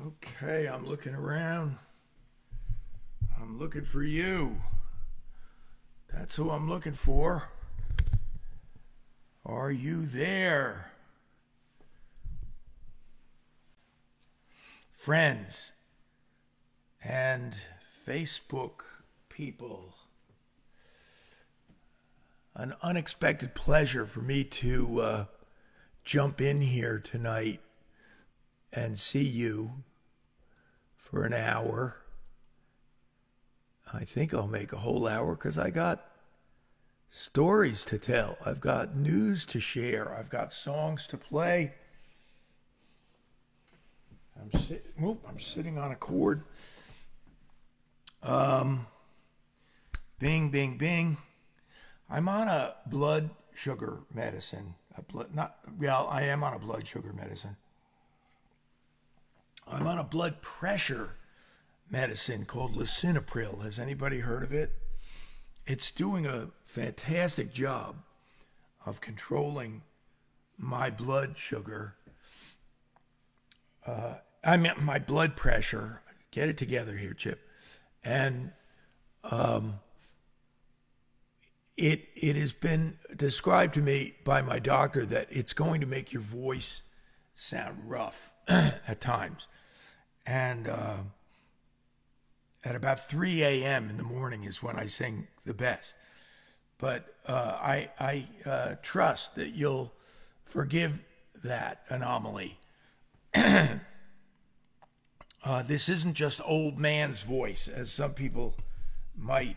Okay, I'm looking around. I'm looking for you. That's who I'm looking for. Are you there? Friends and Facebook people. An unexpected pleasure for me to jump in here tonight and see you for an hour. I think I'll make a whole hour because I got stories to tell. I've got news to share. I've got songs to play. I'm sitting on a cord. Bing, bing, bing. I'm on a blood sugar medicine. I am on a blood sugar medicine. I'm on a blood pressure medicine called lisinopril. Has anybody heard of it? It's doing a fantastic job of controlling my blood sugar. My blood pressure. Get it together here, Chip. And it has been described to me by my doctor that it's going to make your voice sound rough at times. And at about 3 a.m. in the morning is when I sing the best. But I trust that you'll forgive that anomaly. This isn't just old man's voice, as some people might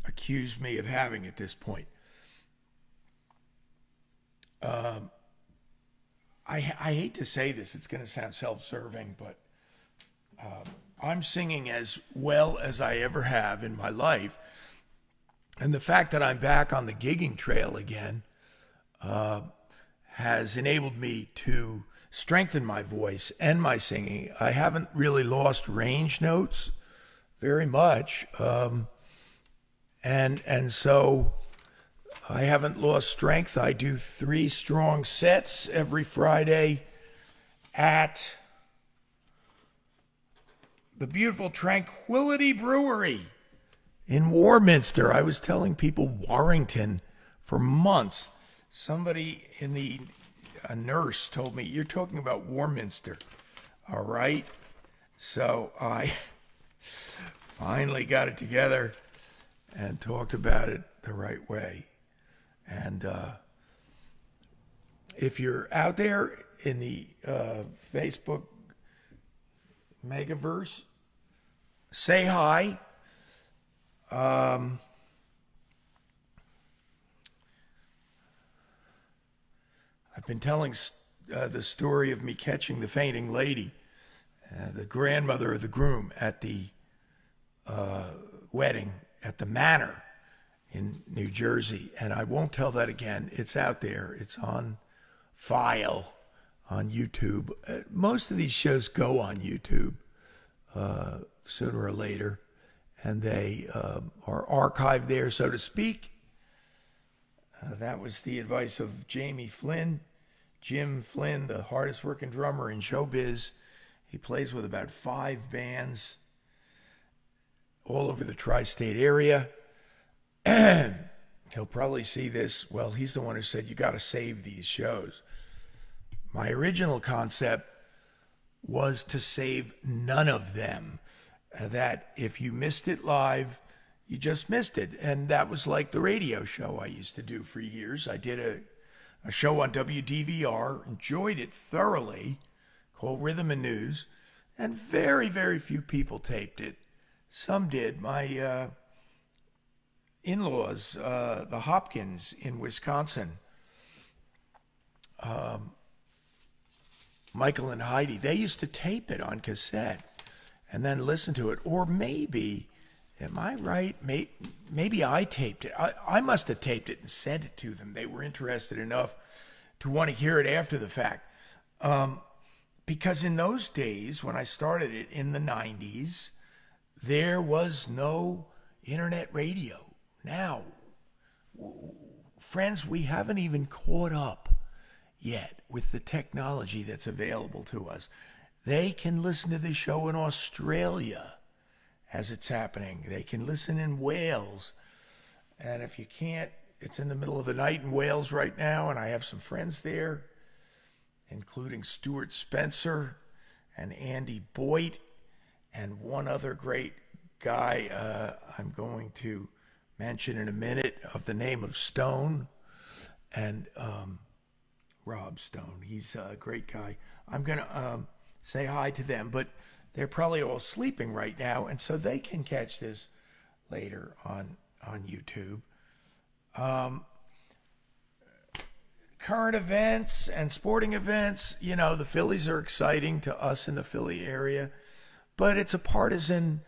accuse me of having at this point. I hate to say this, it's going to sound self-serving, but I'm singing as well as I ever have in my life. And the fact that I'm back on the gigging trail again has enabled me to strengthen my voice and my singing. I haven't really lost range notes very much. And so I haven't lost strength. I do 3 strong sets every Friday at the beautiful Tranquility Brewery in Warminster. I was telling people Warrington for months. Somebody a nurse told me, you're talking about Warminster. All right. So I finally got it together and talked about it the right way. And if you're out there in the Facebook megaverse, say hi. I've been telling the story of me catching the fainting lady, the grandmother of the groom at the wedding at the Manor in New Jersey. And I won't tell that again. It's out there. It's on file on YouTube. Most of these shows go on YouTube sooner or later, and they are archived there, so to speak. That was the advice of Jim Flynn, the hardest working drummer in showbiz. He plays with about 5 bands all over the tri-state area. He'll probably see this. Well, he's the one who said, you got to save these shows. My original concept was to save none of them. That if you missed it live, you just missed it. And that was like the radio show I used to do for years. I did a show on WDVR, enjoyed it thoroughly, called Rhythm and News, and very, very few people taped it. Some did. My in-laws, the Hopkins in Wisconsin, Michael and Heidi, they used to tape it on cassette and then listen to it. Or maybe, am I right? Maybe I taped it. I must have taped it and sent it to them. They were interested enough to want to hear it after the fact. Because in those days, when I started it in the 90s, there was no internet radio. Now, friends, we haven't even caught up yet with the technology that's available to us. they can listen to the show in Australia as it's happening. They can listen in Wales. And if you can't, it's in the middle of the night in Wales right now, and I have some friends there, including Stuart Spencer and Andy Boyd and one other great guy I'm going to mention in a minute of the name of Stone, and Rob Stone. He's a great guy. I'm going to say hi to them, but they're probably all sleeping right now, and so they can catch this later on YouTube. Current events and sporting events, you know, the Phillies are exciting to us in the Philly area, but it's a partisan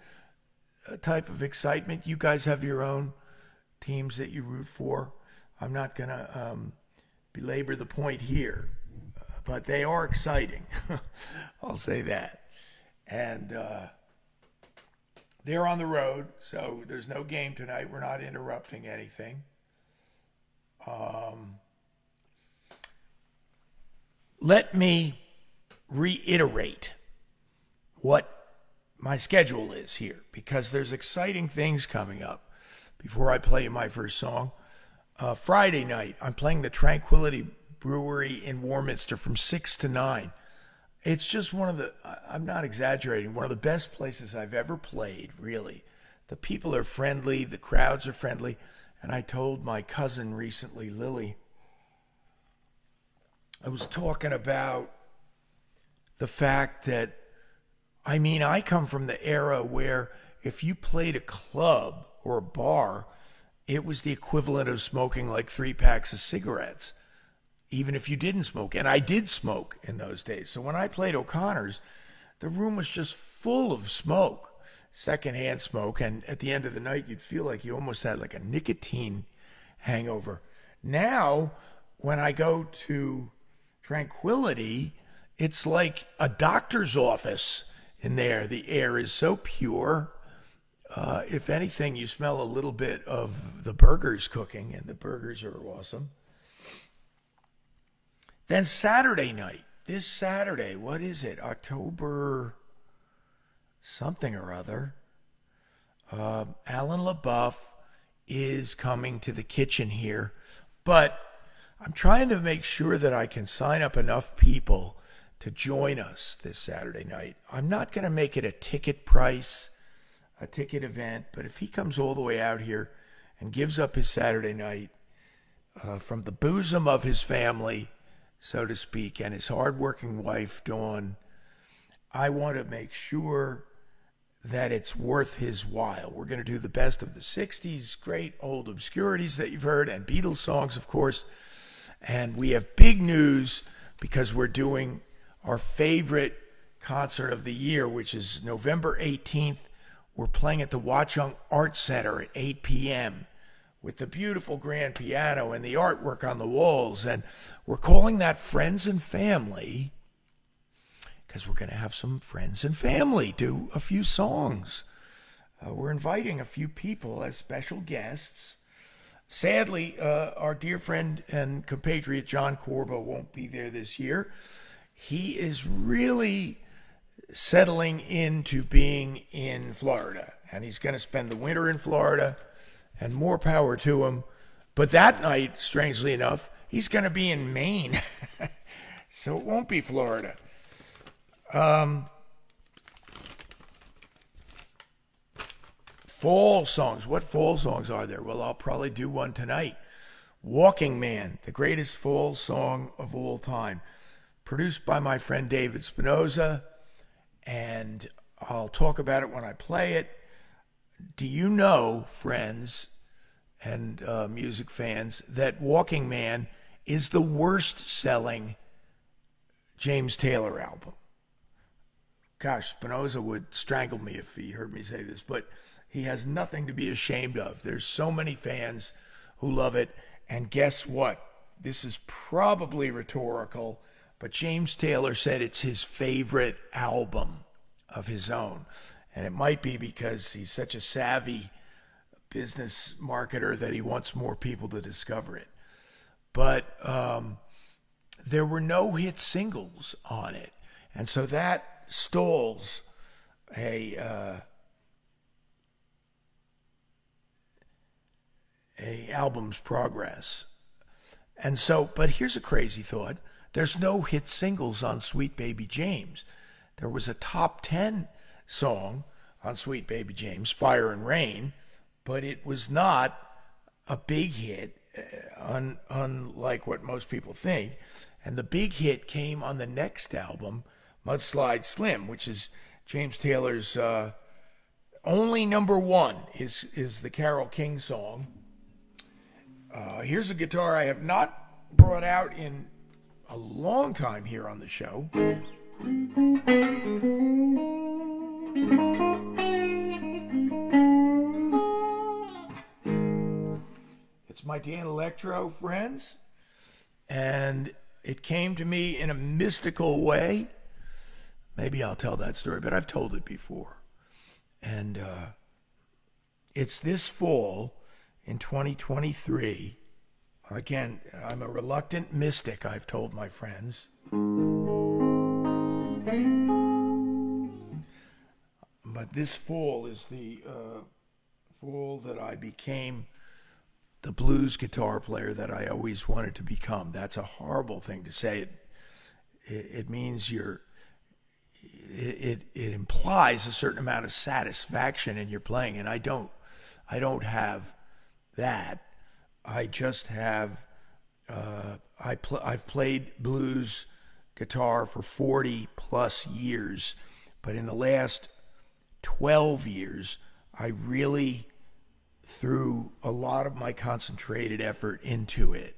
type of excitement. You guys have your own teams that you root for. I'm not going to belabor the point here, but they are exciting. I'll say that. And they're on the road, so there's no game tonight. We're not interrupting anything. Let me reiterate what my schedule is here, because there's exciting things coming up before I play you my first song. Friday night, I'm playing the Tranquility Brewery in Warminster from 6 to 9. It's just one of the, I'm not exaggerating, one of the best places I've ever played, really. The people are friendly, the crowds are friendly, and I told my cousin recently, Lily, I was talking about the fact that, I mean, I come from the era where if you played a club or a bar, it was the equivalent of smoking like 3 packs of cigarettes, even if you didn't smoke. And I did smoke in those days. So when I played O'Connor's, the room was just full of smoke, secondhand smoke. And at the end of the night, you'd feel like you almost had like a nicotine hangover. Now, when I go to Tranquility, it's like a doctor's office in there. The air is so pure. If anything, you smell a little bit of the burgers cooking, and the burgers are awesome. Then Saturday night, this Saturday, what is it? October something or other. Alan LaBeouf is coming to the kitchen here, but I'm trying to make sure that I can sign up enough people to join us this Saturday night. I'm not going to make it a ticket price, a ticket event, but if he comes all the way out here and gives up his Saturday night from the bosom of his family, so to speak, and his hardworking wife, Dawn, I want to make sure that it's worth his while. We're going to do the best of the 60s, great old obscurities that you've heard, and Beatles songs, of course. And we have big news because we're doing our favorite concert of the year, which is November 18th. We're playing at the Watchung Art Center at 8 p.m. with the beautiful grand piano and the artwork on the walls. And we're calling that Friends and Family because we're going to have some friends and family do a few songs. We're inviting a few people as special guests. Sadly, our dear friend and compatriot John Corbo won't be there this year. He is really settling into being in Florida, and he's going to spend the winter in Florida, and more power to him. But that night, strangely enough, he's going to be in Maine, so it won't be Florida. Fall songs. What fall songs are there? Well, I'll probably do one tonight. Walking Man, the greatest fall song of all time. Produced by my friend David Spinoza, and I'll talk about it when I play it. Do you know, friends and music fans, that Walking Man is the worst-selling James Taylor album? Gosh, Spinoza would strangle me if he heard me say this, but he has nothing to be ashamed of. There's so many fans who love it. And guess what? This is probably rhetorical, but James Taylor said it's his favorite album of his own. And it might be because he's such a savvy business marketer that he wants more people to discover it. But there were no hit singles on it. And so that stalls a album's progress. And so, but here's a crazy thought. There's no hit singles on Sweet Baby James. There was a top 10 song on Sweet Baby James, Fire and Rain, but it was not a big hit, unlike what most people think. And the big hit came on the next album, Mudslide Slim, which is James Taylor's only number one, is the Carole King song. Here's a guitar I have not brought out in a long time here on the show. It's my Dan Electro, friends, and it came to me in a mystical way. Maybe I'll tell that story, but I've told it before. And it's this fall in 2023. Again, I'm a reluctant mystic, I've told my friends. But this fall is the fall that I became the blues guitar player that I always wanted to become. That's a horrible thing to say. It means it implies a certain amount of satisfaction in your playing, and I don't have that. I just have I've played blues guitar for 40 plus years, but in the last 12 years I really threw a lot of my concentrated effort into it,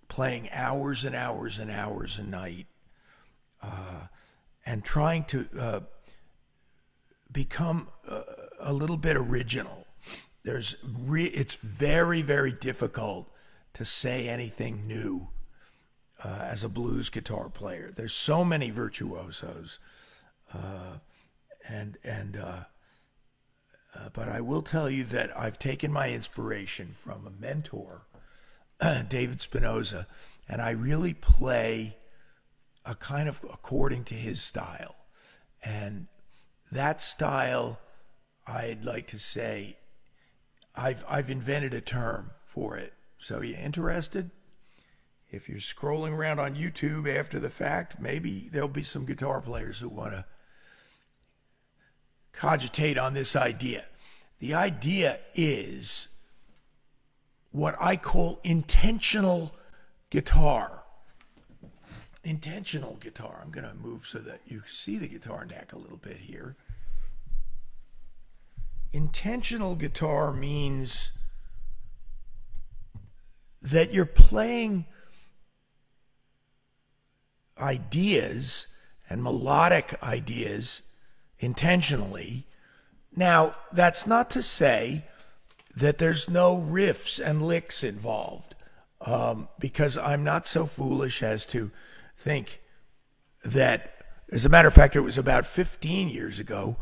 playing hours and hours and hours a night, and trying to become a little bit original. It's very, very difficult to say anything new as a blues guitar player. There's so many virtuosos, but I will tell you that I've taken my inspiration from a mentor, David Spinoza, and I really play a kind of according to his style. And that style, I'd like to say, I've invented a term for it. So you interested? If you're scrolling around on YouTube after the fact, maybe there'll be some guitar players who want to cogitate on this idea. The idea is what I call intentional guitar. Intentional guitar. I'm going to move so that you see the guitar neck a little bit here. Intentional guitar means that you're playing ideas and melodic ideas intentionally. Now, that's not to say that there's no riffs and licks involved, because I'm not so foolish as to think that, as a matter of fact, it was about 15 years ago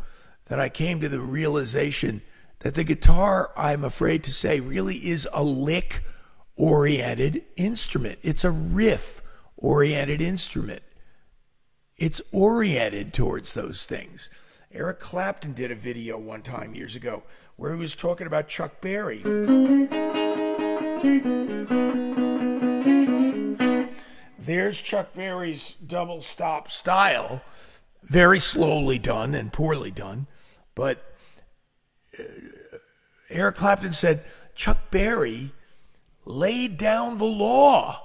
that I came to the realization that the guitar, I'm afraid to say, really is a lick-oriented instrument. It's a riff-oriented instrument. It's oriented towards those things. Eric Clapton did a video one time years ago where he was talking about Chuck Berry. There's Chuck Berry's double stop style, very slowly done and poorly done. But Eric Clapton said Chuck Berry laid down the law,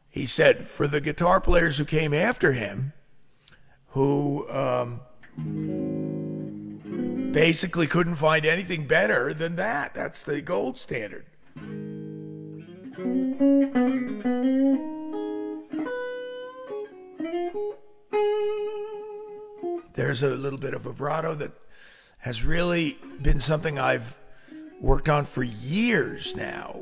he said, for the guitar players who came after him, who basically couldn't find anything better than that. That's the gold standard. There's a little bit of vibrato that has really been something I've worked on for years now.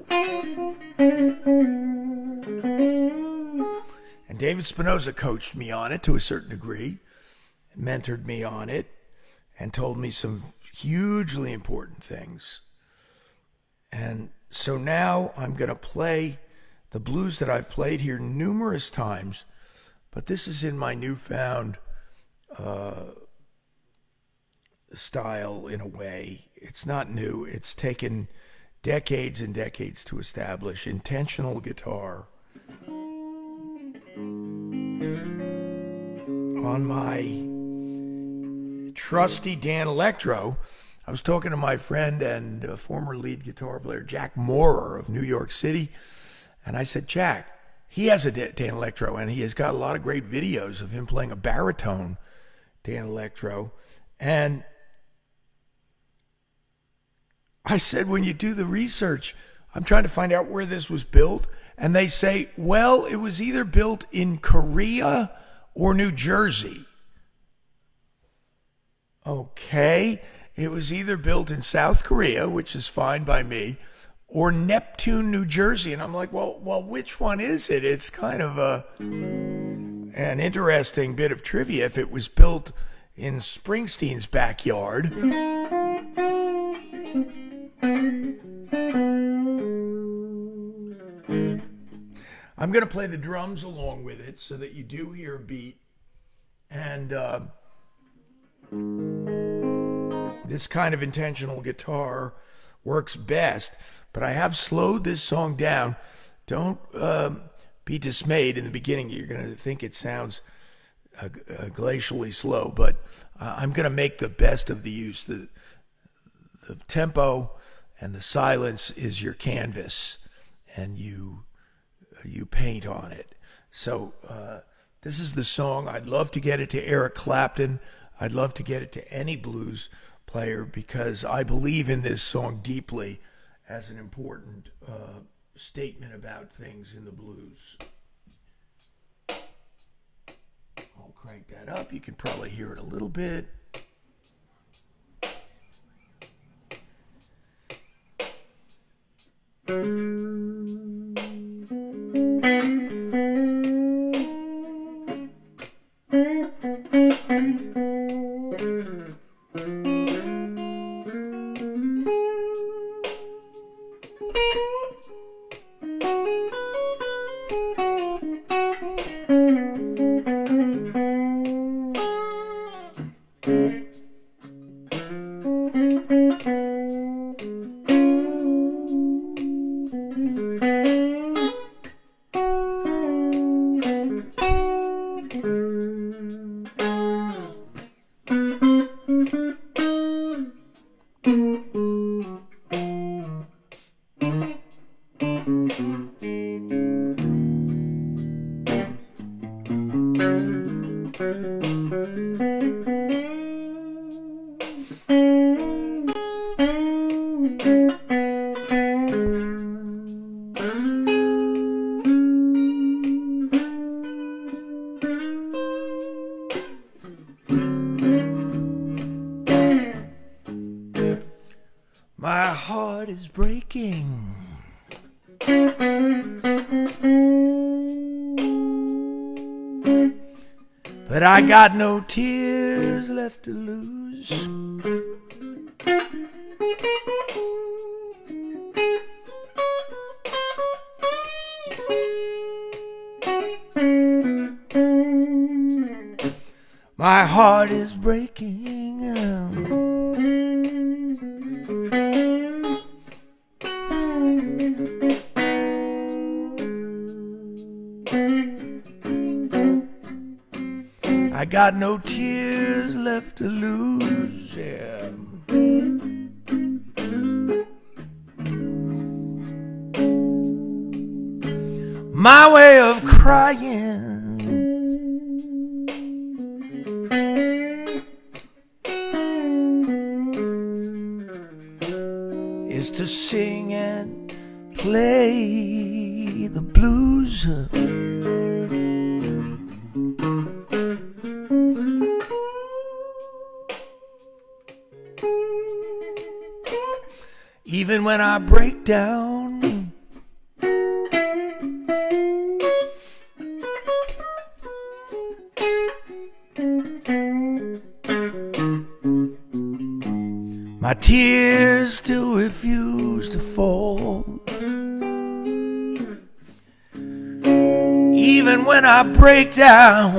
And David Spinoza coached me on it to a certain degree, mentored me on it, and told me some hugely important things. And so now I'm going to play the blues that I've played here numerous times, but this is in my newfound style in a way. It's not new. It's taken decades and decades to establish intentional guitar. On my trusty Dan Electro, I was talking to my friend and former lead guitar player Jack Moorer of New York City, and I said, Jack, he has a Dan Electro, and he has got a lot of great videos of him playing a baritone Dan Electro. And I said, when you do the research, I'm trying to find out where this was built, and they say, well, it was either built in Korea or New Jersey. Okay, it was either built in South Korea, which is fine by me, or Neptune, New Jersey. And I'm like, well, which one is it? It's kind of an interesting bit of trivia. If it was built in Springsteen's backyard, I'm going to play the drums along with it so that you do hear a beat. And this kind of intentional guitar works best. But I have slowed this song down. Don't be dismayed in the beginning. You're going to think it sounds glacially slow. But I'm going to make the best of the use. The tempo and the silence is your canvas. And you paint on it. So this is the song. I'd love to get it to Eric Clapton. I'd love to get it to any blues player because I believe in this song deeply as an important statement about things in the blues. I'll crank that up. You can probably hear it a little bit. My heart is breaking. But I got no tears left to lose. My heart is breaking. I got no tears left to lose. Yeah. My way of crying is to sing and play the blues. Even when I break down, my tears still refuse to fall. Even when I break down,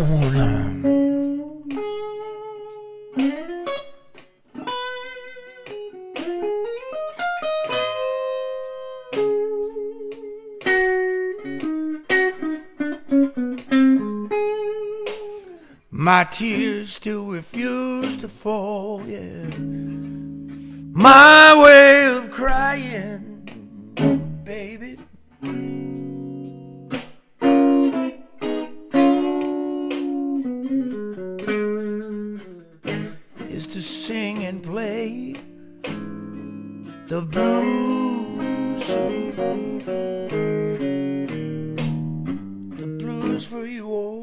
My tears still refuse to fall, yeah. My way of crying, baby, is to sing and play the blues. The blues for you all.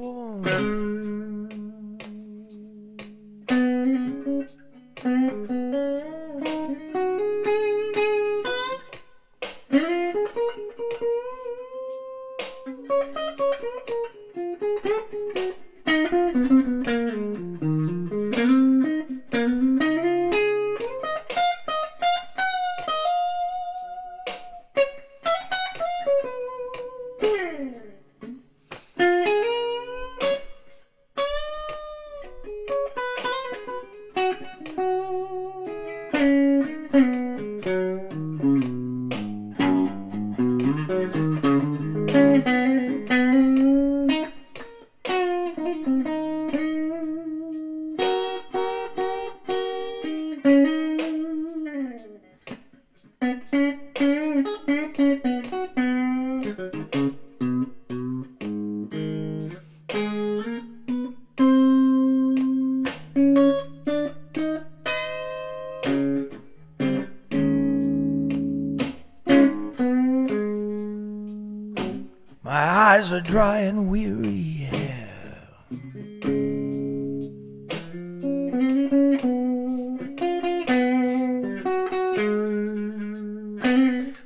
My eyes are dry and weary, yeah.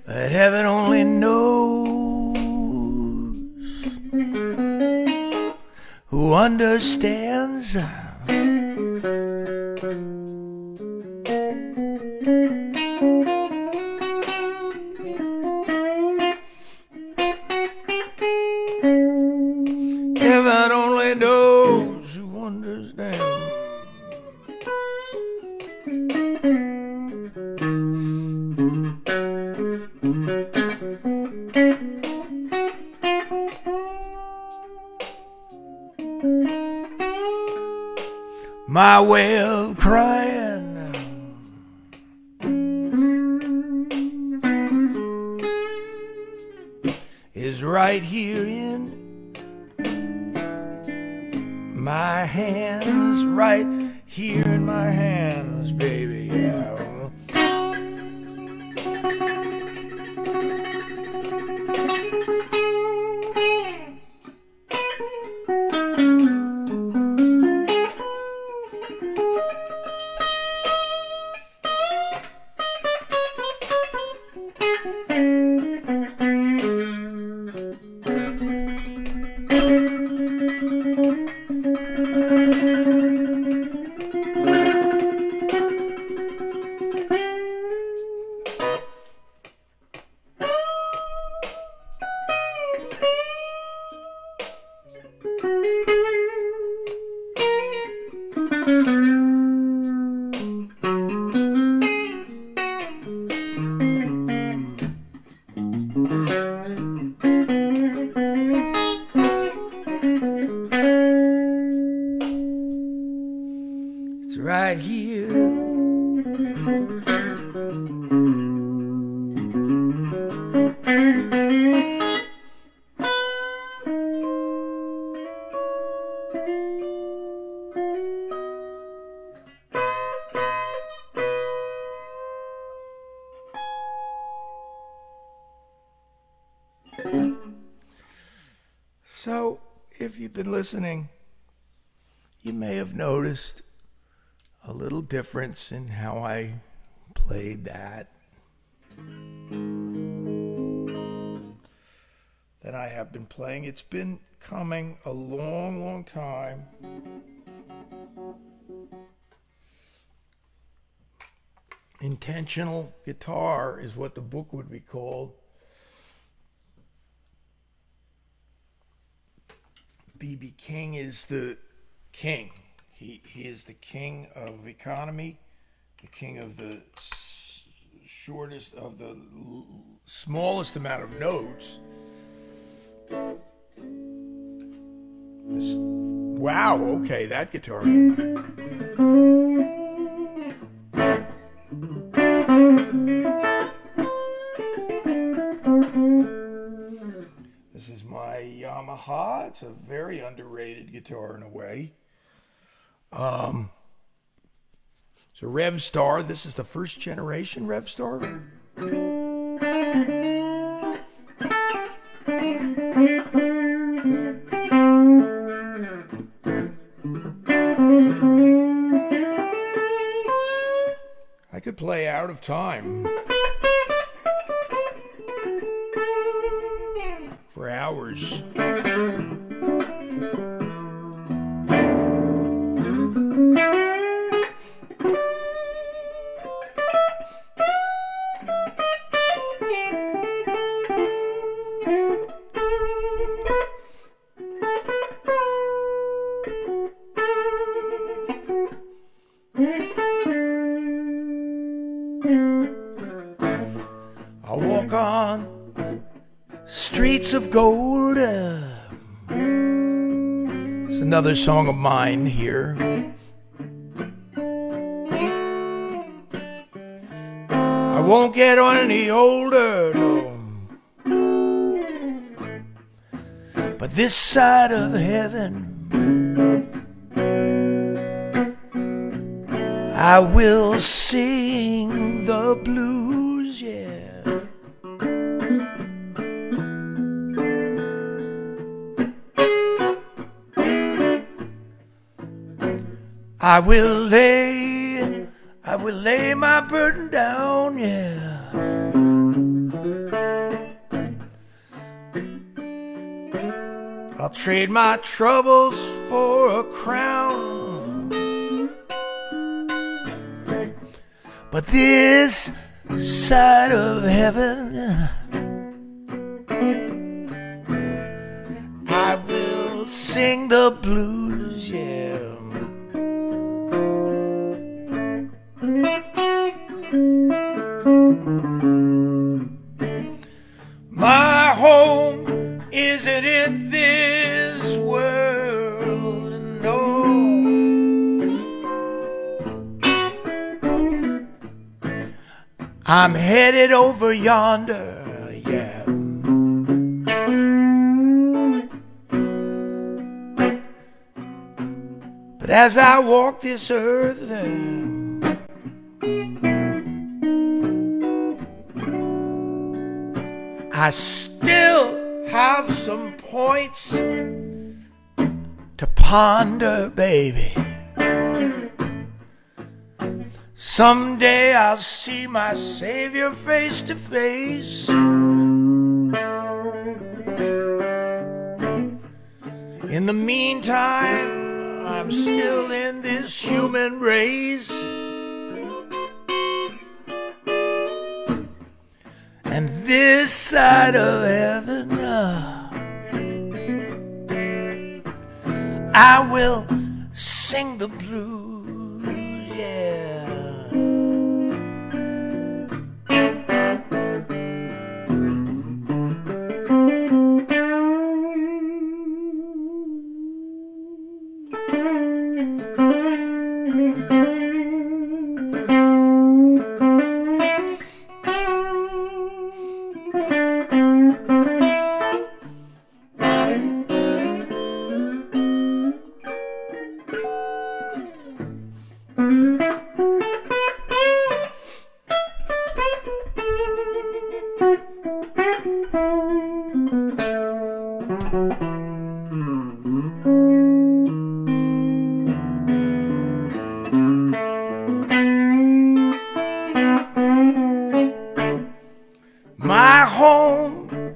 But heaven only knows who understands. Heaven only knows who understands. My way of crying is right here in my hands, right here in my hands, baby, yeah. It's right here. So, if you've been listening, you may have noticed a little difference in how I played that I have been playing. It's been coming a long, long time. Intentional guitar is what the book would be called. B.B. King is the king. He is the king of economy, the king of the shortest of the smallest amount of notes. This Wow, okay, that guitar. This is my Yamaha. It's a very underrated guitar in a way. It's a Rev Star. This is the first generation Rev Star. I could play Out of Time for hours. I walk on streets of gold. It's another song of mine here. I won't get on any older, no. But this side of heaven, I will sing the blues, yeah. I will lay my burden down, yeah. I'll trade my troubles for a crown. But this side of heaven, I will sing the blues, yeah. My home isn't in this world, no. I'm headed over yonder, yeah. But as I walk this earth, I still have some points to ponder, baby. Someday I'll see my Savior face to face. In the meantime, I'm still in this human race. And this side of heaven, I will sing the blues, yeah. My home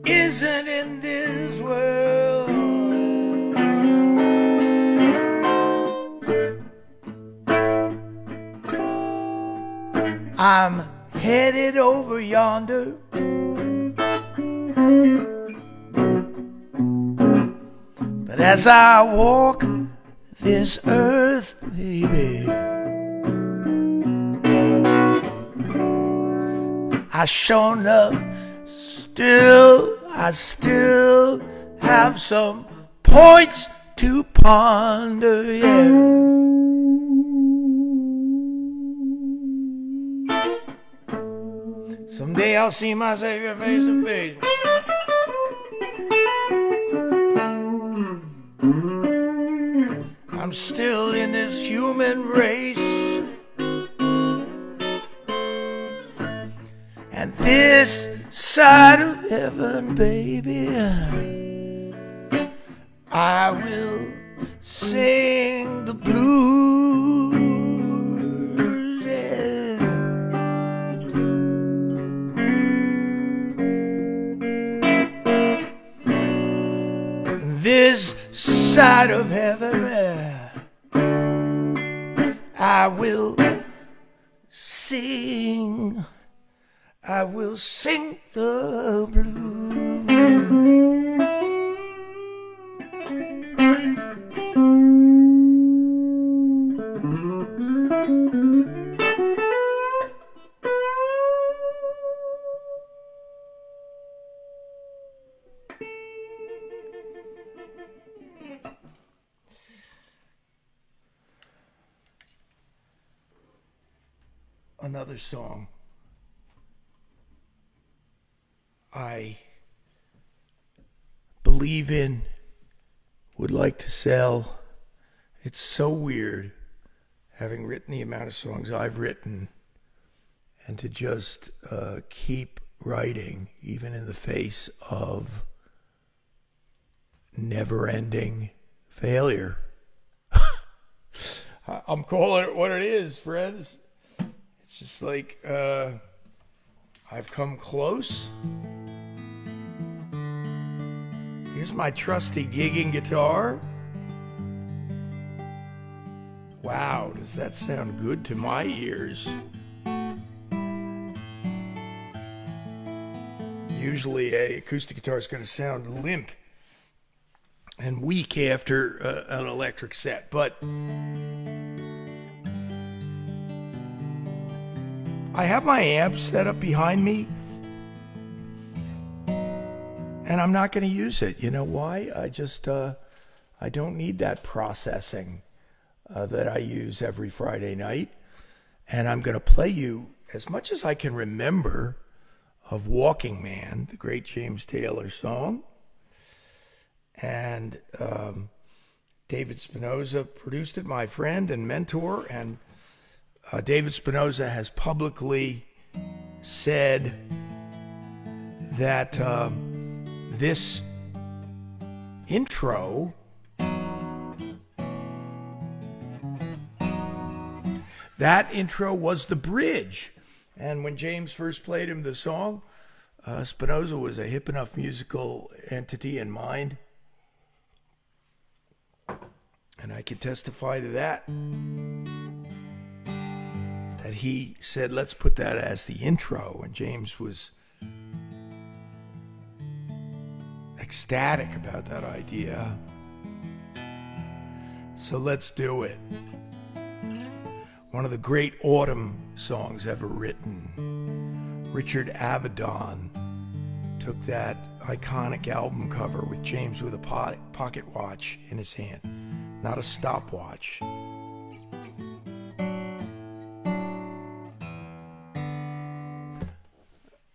isn't in this world. I'm headed over yonder. But as I walk this earth, baby, I shown up I still have some points to ponder, yeah. Someday I'll see my Savior face to face. I'm still in this human race, and this side of heaven, baby, I will sing the blues, yeah. This side of heaven, I will sing the blues. Another song I believe in, would like to sell. It's so weird having written the amount of songs I've written and to just keep writing even in the face of never-ending failure. I'm calling it what it is, friends. It's just like I've come close. Here's my trusty gigging guitar. Wow, does that sound good to my ears? Usually an acoustic guitar is going to sound limp and weak after an electric set, but I have my amp set up behind me, and I'm not going to use it. You know why? I don't need that processing that I use every Friday night. And I'm going to play you as much as I can remember of Walking Man, the great James Taylor song. And David Spinoza produced it, my friend and mentor, and David Spinoza has publicly said that this intro was the bridge. And when James first played him the song, Spinoza was a hip enough musical entity in mind. And I could testify to that. That he said, let's put that as the intro. And James was ecstatic about that idea. So let's do it. One of the great autumn songs ever written. Richard Avedon took that iconic album cover with James with a pocket watch in his hand, not a stopwatch.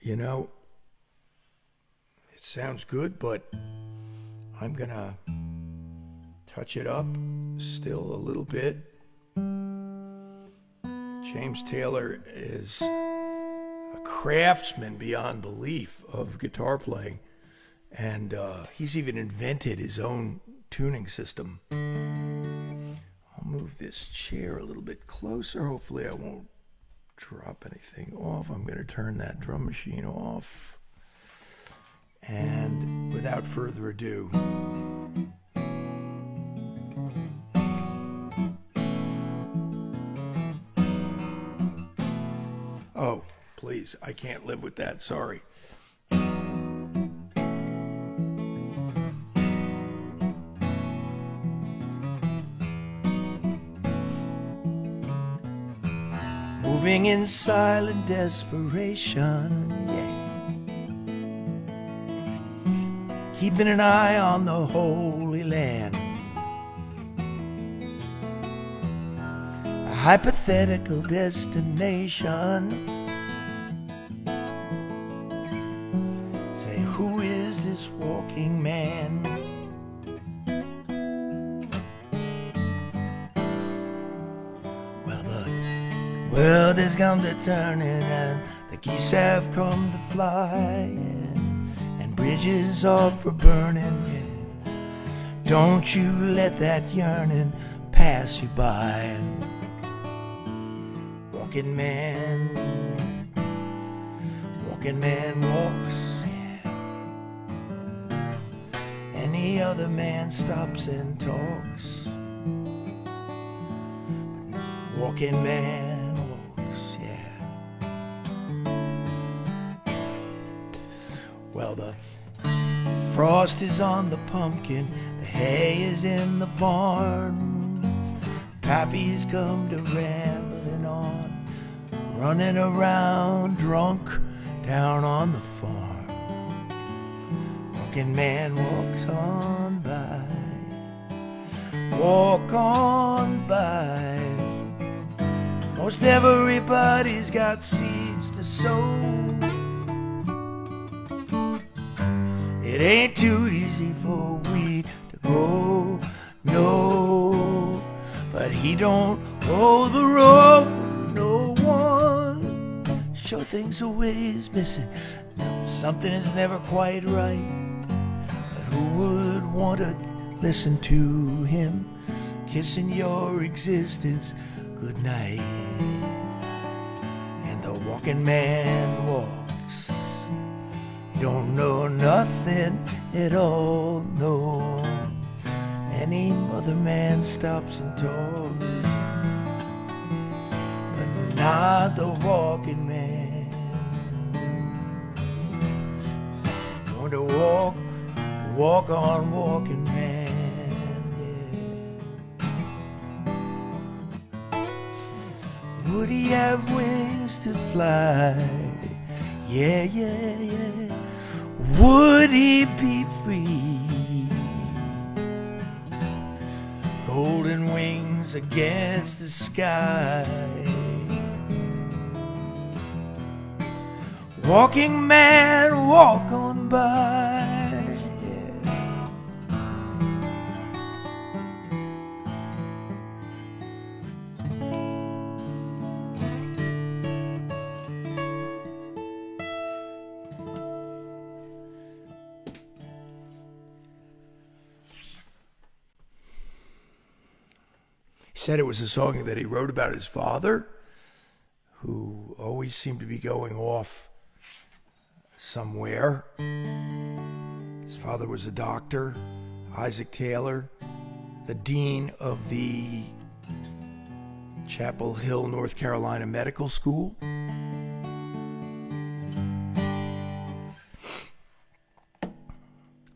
You know, it sounds good, but I'm gonna touch it up still a little bit. James Taylor is a craftsman beyond belief of guitar playing, and he's even invented his own tuning system. I'll move this chair a little bit closer. Hopefully I won't drop anything off. I'm going to turn that drum machine off. And without further ado, oh, please, I can't live with that. Sorry. Moving in silent desperation, yeah. Keeping an eye on the Holy Land. hypothetical destination. Say, who is this walking man? Well, the world has come to turning, and the geese have come to fly, and bridges are for burning. Yeah. Don't you let that yearning pass you by. Walking man walks, yeah. Any other man stops and talks. Walking man walks, yeah. Well, the frost is on the pumpkin, the hay is in the barn. Pappy's come to rambling on, running around drunk down on the farm. Walking man walks on by, walk on by. Most everybody's got seeds to sow. It ain't too easy for weed to grow, no. But he don't roll the road, no one. Sure things are ways missing. No, something is never quite right. But who would want to listen to him kissing your existence goodnight? And the walking man walks. He don't know nothing at all, no. Any other man stops and talks, but not the walking man. Want to walk on walking man, yeah. Would he have wings to fly? Yeah, yeah, yeah. Would he be free? Golden wings against the sky. Walking man, walk on by. Yeah. He said it was a song that he wrote about his father, who always seemed to be going off somewhere. His father was a doctor, Isaac Taylor, the dean of the Chapel Hill, North Carolina Medical School.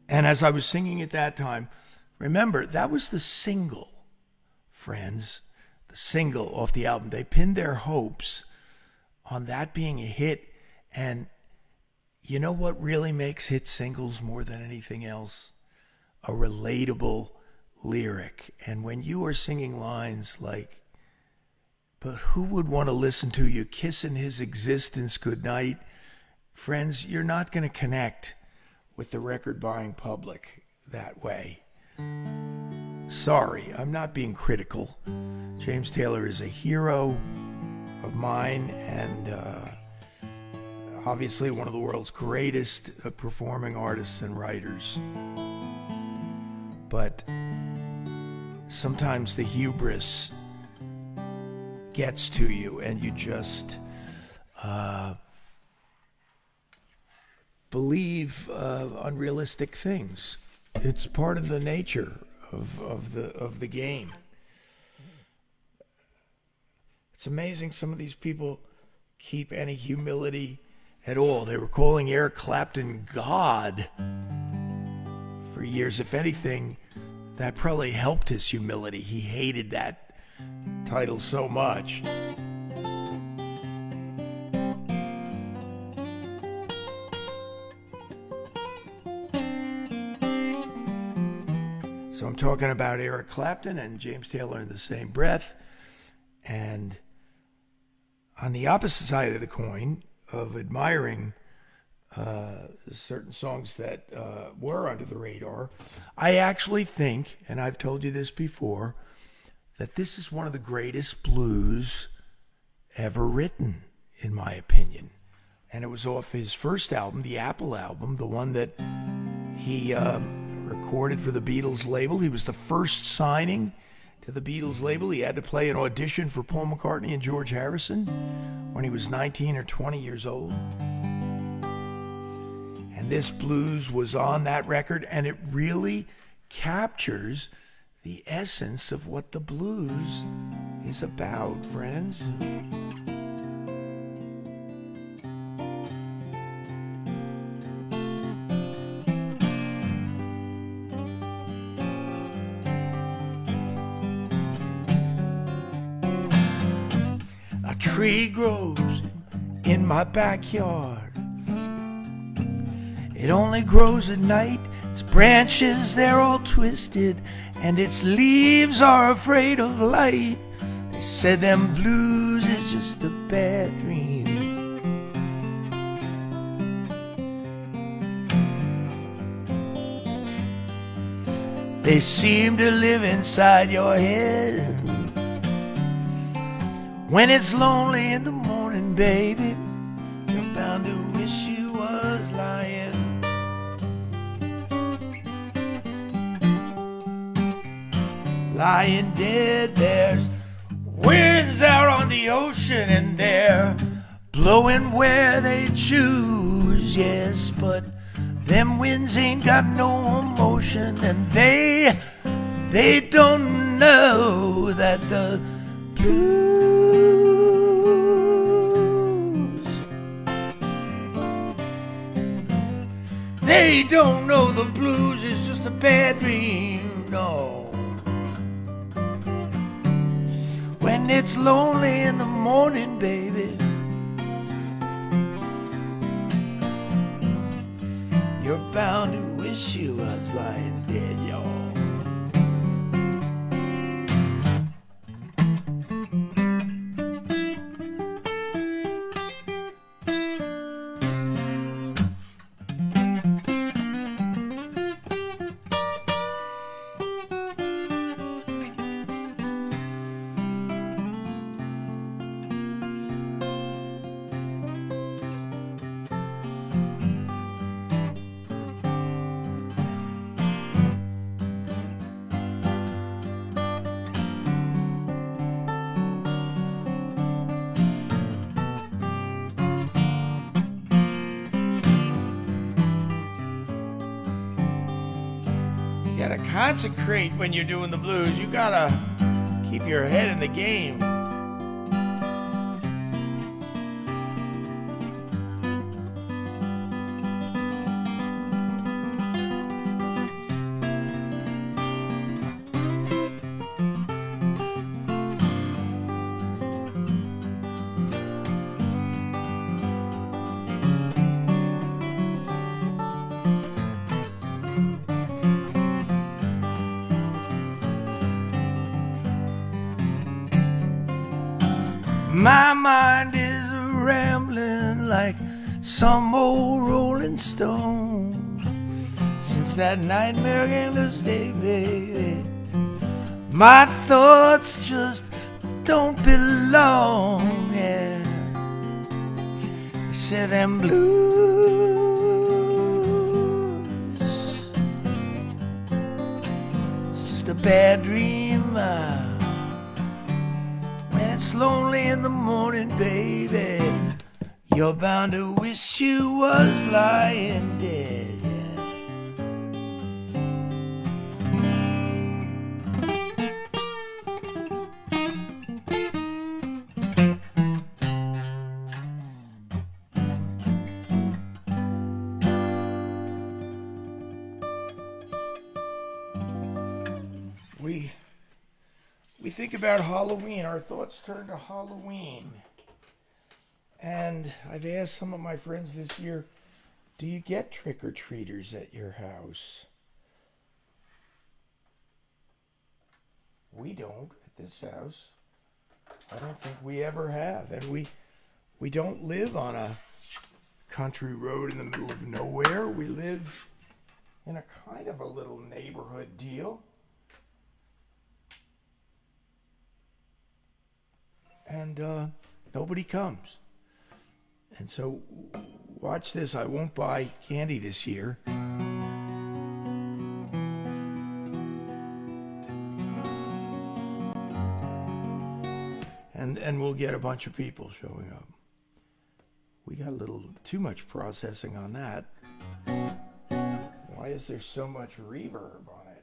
And as I was singing at that time, remember, that was the single, friends, the single off the album. They pinned their hopes on that being a hit. And you know what really makes hit singles more than anything else? A relatable lyric. And when you are singing lines like, but who would want to listen to you kissing his existence goodnight? Friends, you're not going to connect with the record buying public that way. Sorry, I'm not being critical. James Taylor is a hero of mine and obviously one of the world's greatest performing artists and writers. But sometimes the hubris gets to you and you just believe unrealistic things. It's part of the nature of the game. It's amazing some of these people keep any humility at all. They were calling Eric Clapton God for years. If anything, that probably helped his humility. He hated that title so much. So I'm talking about Eric Clapton and James Taylor in the same breath. And on the opposite side of the coin of admiring certain songs that were under the radar, I actually think, and I've told you this before, that this is one of the greatest blues ever written, in my opinion. And it was off his first album, the Apple album, the one that he recorded for the Beatles label. He was the first signing to the Beatles label. He had to play an audition for Paul McCartney and George Harrison when he was 19 or 20 years old. And this blues was on that record, and it really captures the essence of what the blues is about, friends. A tree grows in my backyard. It only grows at night. Its branches, they're all twisted, and its leaves are afraid of light. They said them blues is just a bad dream. They seem to live inside your head. When it's lonely in the morning, baby, you're bound to wish you was lying. Lying dead. There's winds out on the ocean, and they're blowing where they choose, yes, but them winds ain't got no emotion, and they don't know that the blues, they don't know the blues is just a bad dream, no. When it's lonely in the morning, baby, you're bound to wish you was lying dead, y'all. You gotta consecrate when you're doing the blues. You gotta keep your head in the game. My mind is rambling like some old rolling stone. Since that nightmare endless day, baby, my thoughts just don't belong, yeah. They say them blues, it's just a bad dream. When it's lonely in the morning, baby, you're bound to wish you was lying dead, yeah. We think about Halloween, our thoughts turn to Halloween. And I've asked some of my friends this year, do you get trick-or-treaters at your house? We don't at this house. I don't think we ever have. And we don't live on a country road in the middle of nowhere. We live in a kind of a little neighborhood deal. And nobody comes. And so watch this. I won't buy candy this year. And we'll get a bunch of people showing up. We got a little too much processing on that. Why is there so much reverb on it?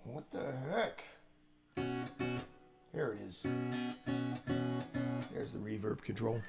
What the heck? There it is. There's the reverb control.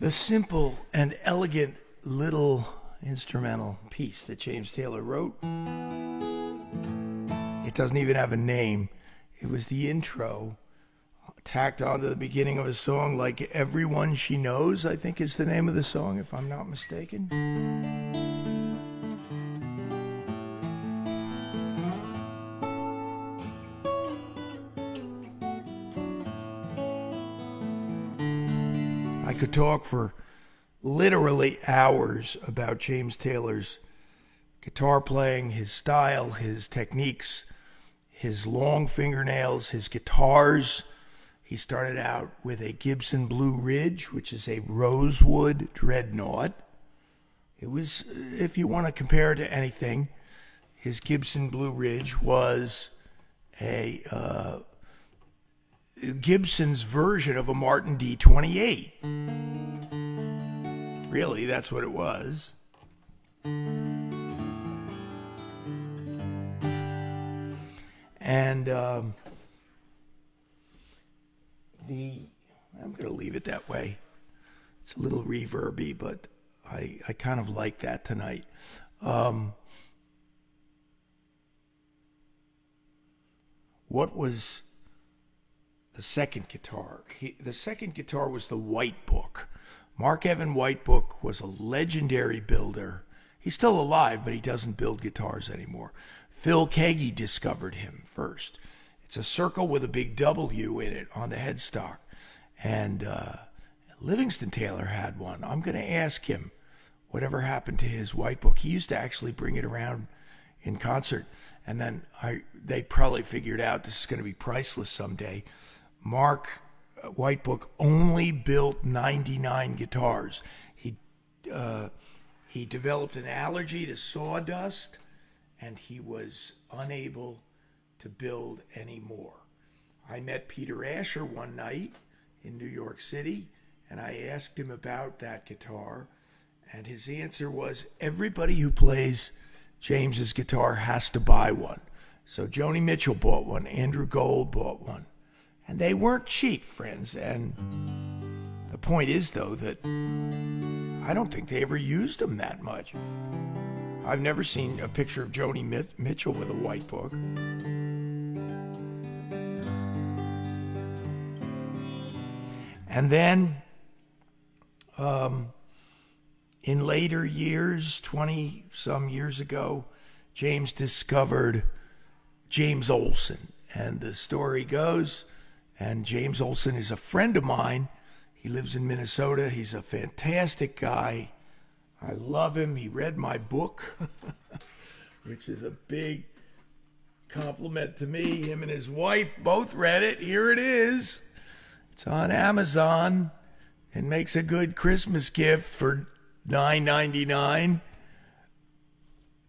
The simple and elegant little instrumental piece that James Taylor wrote. It doesn't even have a name. It was the intro tacked onto the beginning of a song, like Everyone She Knows, I think is the name of the song, if I'm not mistaken. I could talk for literally hours about James Taylor's guitar playing, his style, his techniques, his long fingernails, his guitars. He started out with a Gibson Blue Ridge, which is a rosewood dreadnought. It was, if you want to compare it to anything, his Gibson Blue Ridge was a Gibson's version of a Martin D28. Really, that's what it was. And I'm going to leave it that way. It's a little reverby, but I kind of like that tonight. What was the second guitar? The second guitar was the White Book. Mark Evan White Book was a legendary builder. He's still alive, but he doesn't build guitars anymore. Phil Keaggy discovered him first. It's a circle with a big W in it on the headstock. And Livingston Taylor had one. I'm going to ask him whatever happened to his White Book. He used to actually bring it around in concert. And then they probably figured out this is going to be priceless someday. Mark White Book only built 99 guitars. He developed an allergy to sawdust, and he was unable to build any more. I met Peter Asher one night in New York City, and I asked him about that guitar, and his answer was, everybody who plays James's guitar has to buy one. So Joni Mitchell bought one, Andrew Gold bought one, and they weren't cheap, friends. And the point is, though, that I don't think they ever used them that much. I've never seen a picture of Joni Mitchell with a White Book. And then in later years, 20-some years ago, James discovered James Olson. And the story goes, and James Olson is a friend of mine. He lives in Minnesota. He's a fantastic guy. I love him. He read my book, which is a big compliment to me. Him and his wife both read it. Here it is. It's on Amazon and makes a good Christmas gift for $9.99.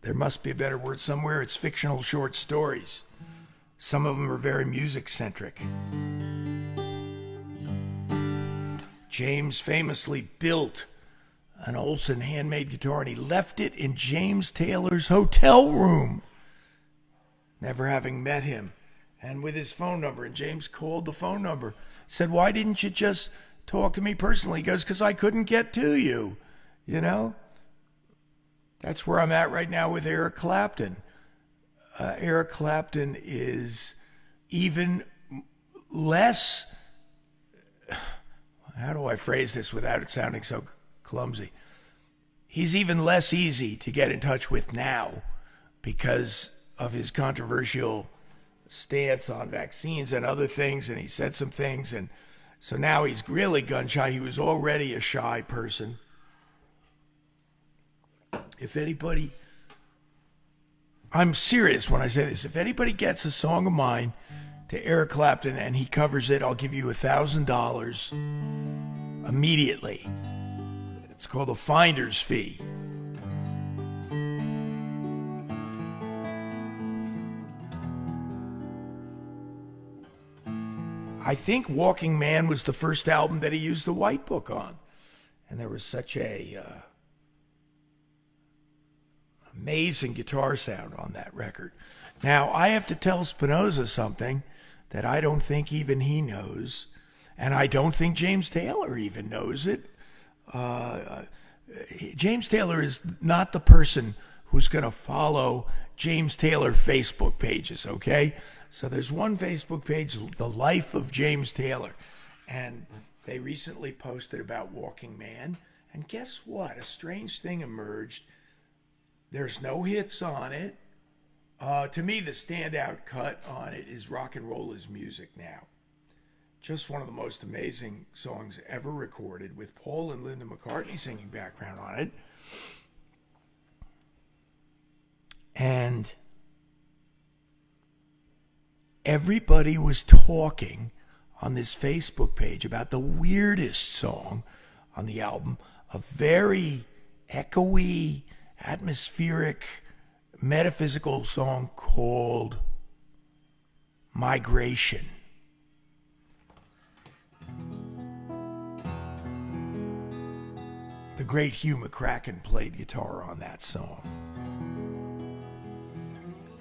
There must be a better word somewhere. It's fictional short stories. Some of them are very music-centric. James famously built an Olson handmade guitar, and he left it in James Taylor's hotel room, never having met him, and with his phone number. And James called the phone number, said, "Why didn't you just talk to me personally?" He goes, "Because I couldn't get to you, you know?" That's where I'm at right now with Eric Clapton. Eric Clapton is even less, how do I phrase this without it sounding so clumsy? He's even less easy to get in touch with now because of his controversial stance on vaccines and other things, and he said some things, and so now he's really gun shy. He was already a shy person. If anybody, I'm serious when I say this, if anybody gets a song of mine to Eric Clapton and he covers it, I'll give you $1,000 immediately. It's called a finder's fee. I think Walking Man was the first album that he used the White Book on. And there was such a amazing guitar sound on that record. Now, I have to tell Spinoza something that I don't think even he knows, and I don't think James Taylor even knows it. James Taylor is not the person who's going to follow James Taylor Facebook pages, okay? So there's one Facebook page, The Life of James Taylor, and they recently posted about Walking Man, and guess what? A strange thing emerged. There's no hits on it. To me, the standout cut on it is Rock and Roll is Music Now. Just one of the most amazing songs ever recorded, with Paul and Linda McCartney singing background on it. And everybody was talking on this Facebook page about the weirdest song on the album, a very echoey, atmospheric, metaphysical song called Migration. The great Hugh McCracken played guitar on that song.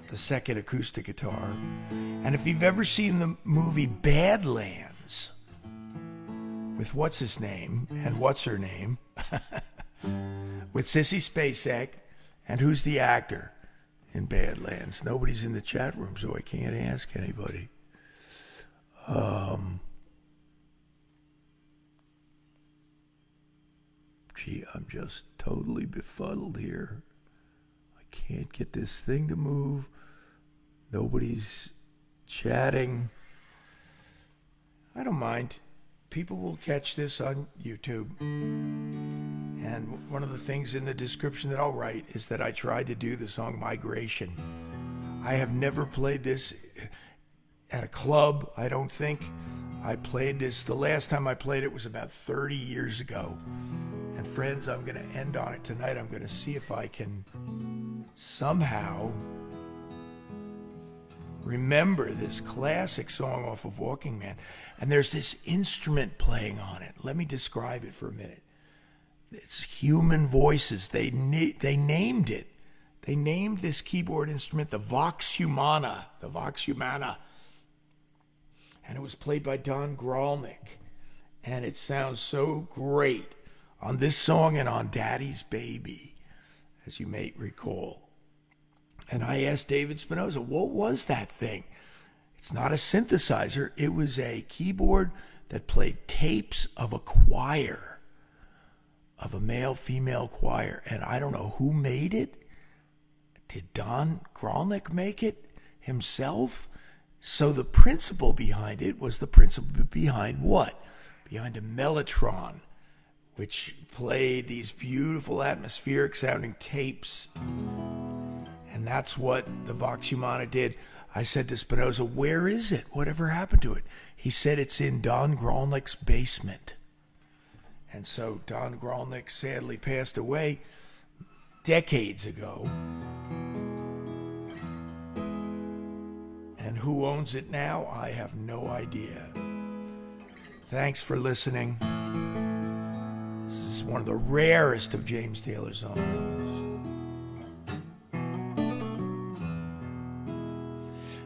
The second acoustic guitar. And if you've ever seen the movie Badlands with what's his name and what's her name, with Sissy Spacek, and who's the actor in Badlands? Nobody's in the chat room, so I can't ask anybody. Gee, I'm just totally befuddled here. I can't get this thing to move. Nobody's chatting. I don't mind. People will catch this on YouTube. And one of the things in the description that I'll write is that I tried to do the song Migration. I have never played this at a club, I don't think. I played this, the last time I played it was about 30 years ago. And friends, I'm going to end on it tonight. I'm going to see if I can somehow remember this classic song off of Walking Man. And there's this instrument playing on it. Let me describe it for a minute. It's human voices. They named it. They named this keyboard instrument the Vox Humana. The Vox Humana. And it was played by Don Grolnick. And it sounds so great on this song and on Daddy's Baby, as you may recall. And I asked David Spinoza, what was that thing? It's not a synthesizer. It was a keyboard that played tapes of a choir, of a male-female choir. And I don't know who made it. Did Don Grolnick make it himself? So the principle behind it was the principle behind what? Behind a mellotron, which played these beautiful atmospheric sounding tapes. And that's what the Vox Humana did. I said to Spinoza, where is it? Whatever happened to it? He said it's in Don Grolnick's basement. And so Don Grolnick sadly passed away decades ago. And who owns it now? I have no idea. Thanks for listening. This is one of the rarest of James Taylor songs.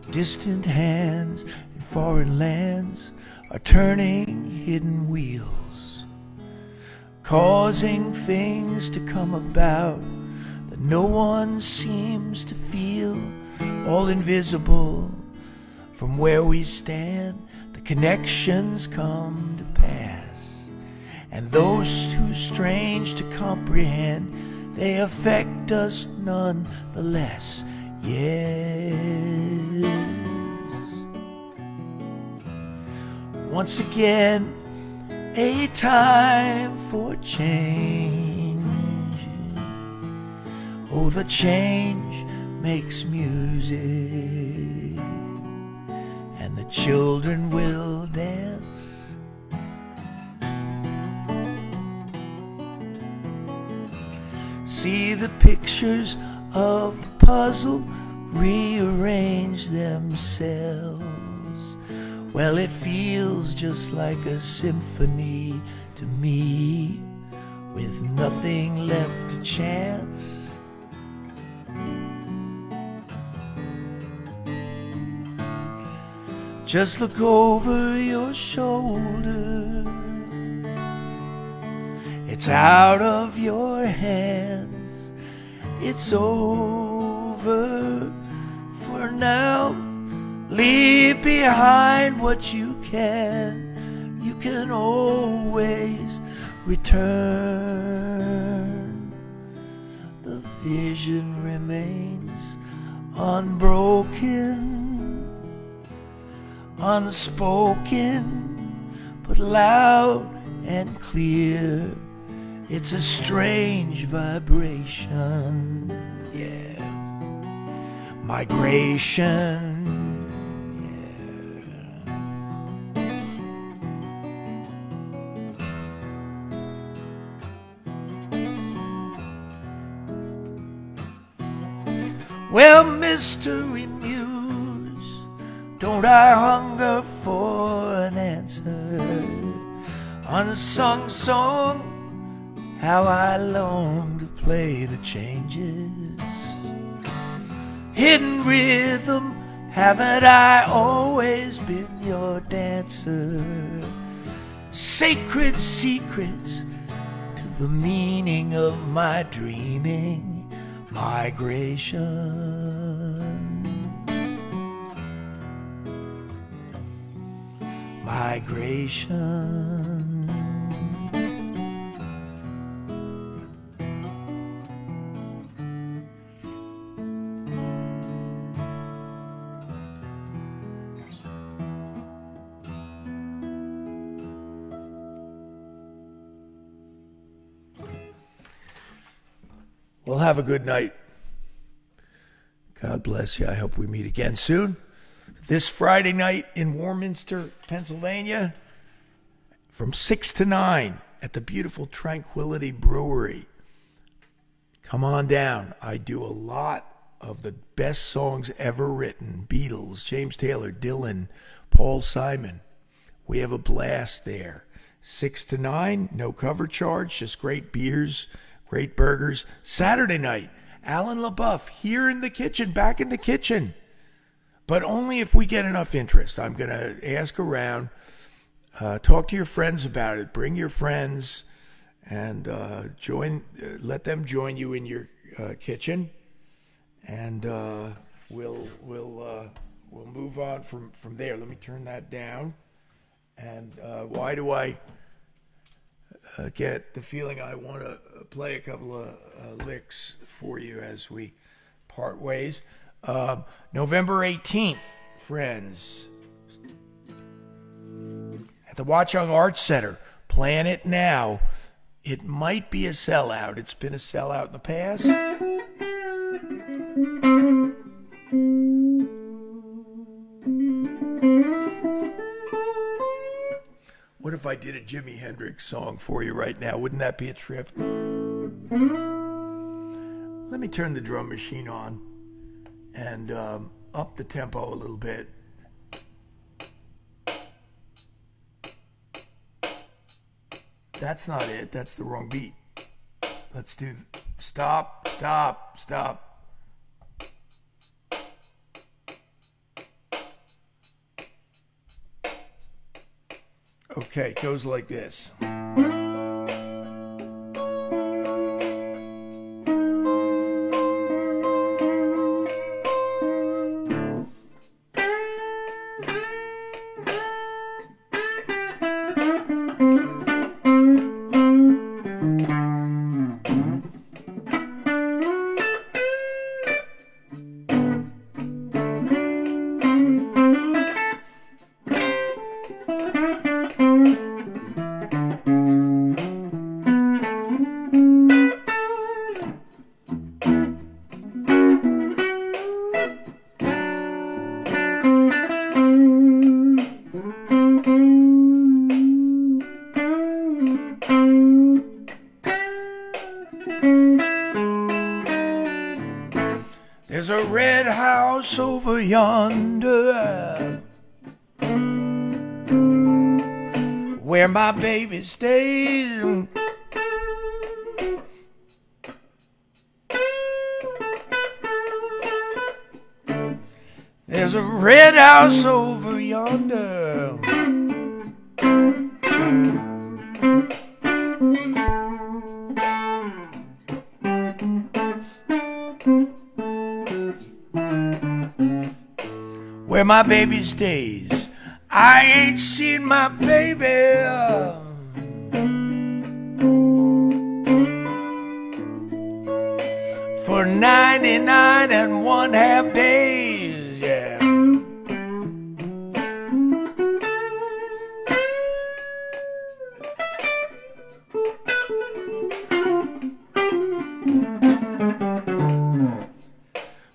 Distant hands in foreign lands are turning hidden wheels, causing things to come about that no one seems to feel. All invisible from where we stand, the connections come to pass, and those too strange to comprehend, they affect us nonetheless. Yes. Once again, a time for change. Oh, the change makes music, and the children will dance. See the pictures of the puzzle rearrange themselves. Well, it feels just like a symphony to me, with nothing left to chance. Just look over your shoulder. It's out of your hands. It's over for now. Leave behind what you can. You can always return. The vision remains unbroken, unspoken, but loud and clear. It's a strange vibration, yeah. Migration, well, mystery muse, don't I hunger for an answer? Unsung song, how I long to play the changes. Hidden rhythm, haven't I always been your dancer? Sacred secrets to the meaning of my dreaming. Migration, migration. Well, have a good night. God bless you. I hope we meet again soon. This Friday night in Warminster, Pennsylvania, from 6 to 9 at the beautiful Tranquility Brewery. Come on down. I do a lot of the best songs ever written. Beatles, James Taylor, Dylan, Paul Simon. We have a blast there. 6 to 9, no cover charge, just great beers, great burgers. Saturday night, Alan LaBeouf here in the kitchen, back in the kitchen. But only if we get enough interest. I'm going to ask around, talk to your friends about it. Bring your friends and let them join you in your kitchen. And we'll move on from there. Let me turn that down. And why do I get the feeling I want to play a couple of licks for you as we part ways? November 18th, friends, at the Watchung Arts Center, Plan It Now It might be a sellout. It's been a sellout in the past. What if I did a Jimi Hendrix song for you right now? Wouldn't that be a trip? Let me turn the drum machine on and up the tempo a little bit. That's not it. That's the wrong beat. Let's do stop, stop, stop. Okay, it goes like this. There's a red house over yonder where my baby stays. There's a red house over yonder where my baby stays. I ain't seen my baby for 99 and 1/2 days, yeah.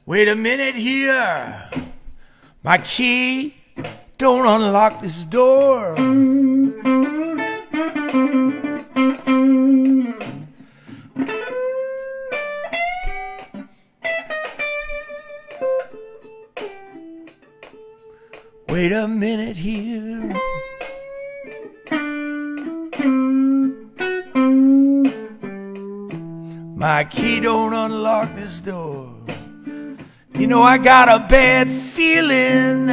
Wait a minute here. My key don't unlock this door. Wait a minute here. My key don't unlock this door. You know, I got a bad feeling.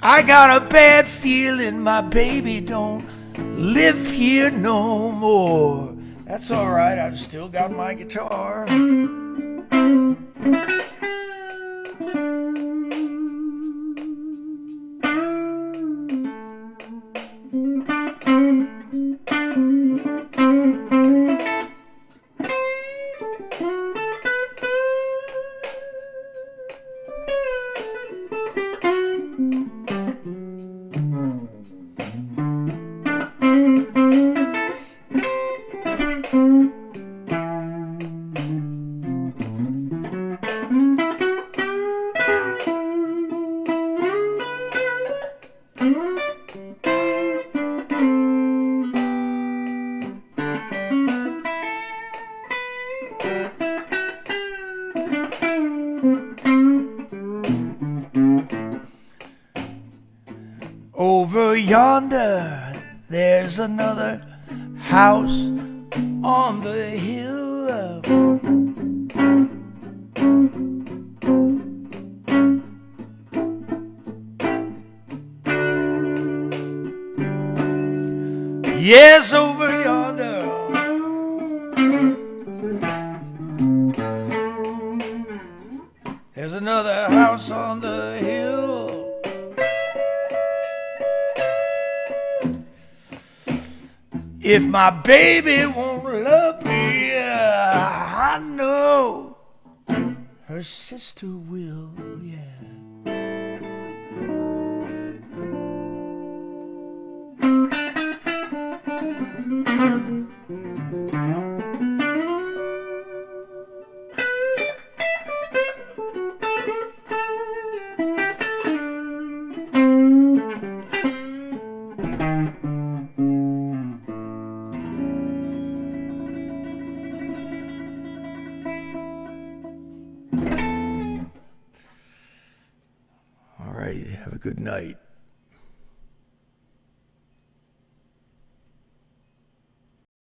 I got a bad feeling my baby don't live here no more. That's all right, I've still got my guitar. Over yonder, there's another house on the hill. Yes, over yonder. There's another house on the hill. If my baby won't love me, I know her sister will, yeah. All right, have a good night.